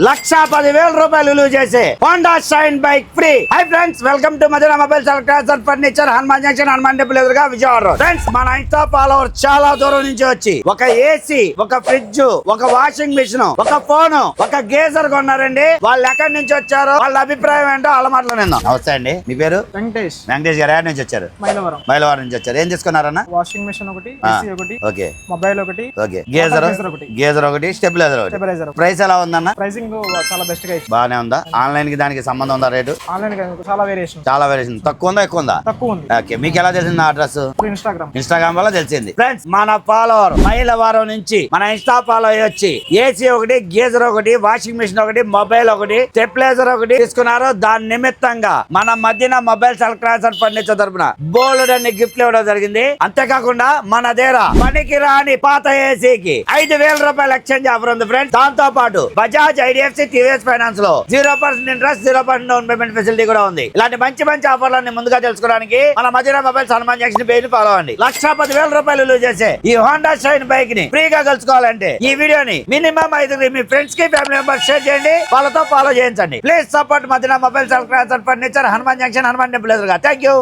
₹1,10,000 విలువ చేసే Honda shine bike free. Hi friends, welcome to Madina mobiles electronics furniture, Hanuman junction, Hanuman temple ఎదురుగా, Vijayawada road. Friends, మన insta follower చాలా దూరం నుంచి వచ్చి ఒక ఏసీ, ఒక ఫ్రిడ్జ్, ఒక వాషింగ్ మిషన్, ఒక ఫోన్, ఒక గేజర్ కొన్నారండి. వాళ్ళు ఎక్కడి నుంచి వచ్చారో, వాళ్ళ అభిప్రాయం ఏంటో వాళ్ళ మాటలో నిందాం. నమస్తే అండి, మీ పేరు? వెంకటేష్. వెంకటేష్ గారు ఎక్కడి నుంచి వచ్చారు? మైలవరం నుంచి వచ్చారు. ఏం తీసుకున్నారన్న? వాషింగ్ మిషన్ ఒకటి, ఏసీ ఒకటి, ఓకే, మొబైల్ ఒకటి, ఓకే, గేజర్ ఒకటి, స్టెబిలైజర్ ఒకటి. ప్రైస్ ఎలా ఉందన్న? ప్రైసింగ్ చాలా బెస్ట్ గా ఇచ్చింది. బానే ఉందా? ఆన్లైన్ కి దానికి సంబంధం ఉందా? రేటు ఆన్లైన్ చాలా వేరియేషన్, చాలా వేరియేషన్. తక్కువ ఉందా, ఎక్కువ ఉందా? తక్కువ ఉంది. ఓకే, మీకు ఎలా తెలిసింది అడ్రస్? ఇన్స్టాగ్రామ్ వల్ల తెలిసింది. ఫ్రెండ్స్, మన ఫాలోవర్ మైలవరం నుంచి మన ఇన్స్టా ఫాలో వచ్చి ఏసీ ఒకటి, గేజర్ ఒకటి, వాషింగ్ మిషన్ ఒకటి, మొబైల్ ఒకటి, స్టెబిలైజర్ ఒకటి తీసుకున్నారు. దాని నిమిత్తంగా మన మధ్యన మొబైల్స్ ఎలక్ట్రానిక్స్ ఫర్నిచర్ తరపున బోల్డ్ అన్ని గిఫ్ట్లు ఇవ్వడం జరిగింది. అంతేకాకుండా మన దగ్గర పనికి రాని పాత ఏసీకి ₹5,000 ఎక్స్చేంజ్ ఆఫర్ ఉంది ఫ్రెండ్స్. దాంతో పాటు బజాజ్, ఐడిఎఫ్సి, టీవీఎస్ ఫైనాన్స్ లో 0% ఇంట్రెస్ట్, 0% డౌన్ పేమెంట్ ఫెసిలిటీ కూడా ఉంది. ఇలాంటి మంచి మంచి ఆఫర్లన్నీ ముందుగా తెలుసుకోవడానికి మన Madina mobiles Hanuman junction page ని ఫాలో అవ్వండి. ₹1,10,000 విలువ చేసే ఈ హోండా షైన్ బైక్ ని ఫ్రీగా కలుసుకోవాలంటే ఈ వీడియోని మినిమం 5 మీ ఫ్రెండ్స్ కి, ఫ్యామిలీ మెంబర్స్ షేర్ చేయండి. వాళ్ళతో ఫాలో చేయించండి. Please support Madina mobiles electronics furniture, Hanuman junction, Hanuman temple ఎదురుగా. Thank you.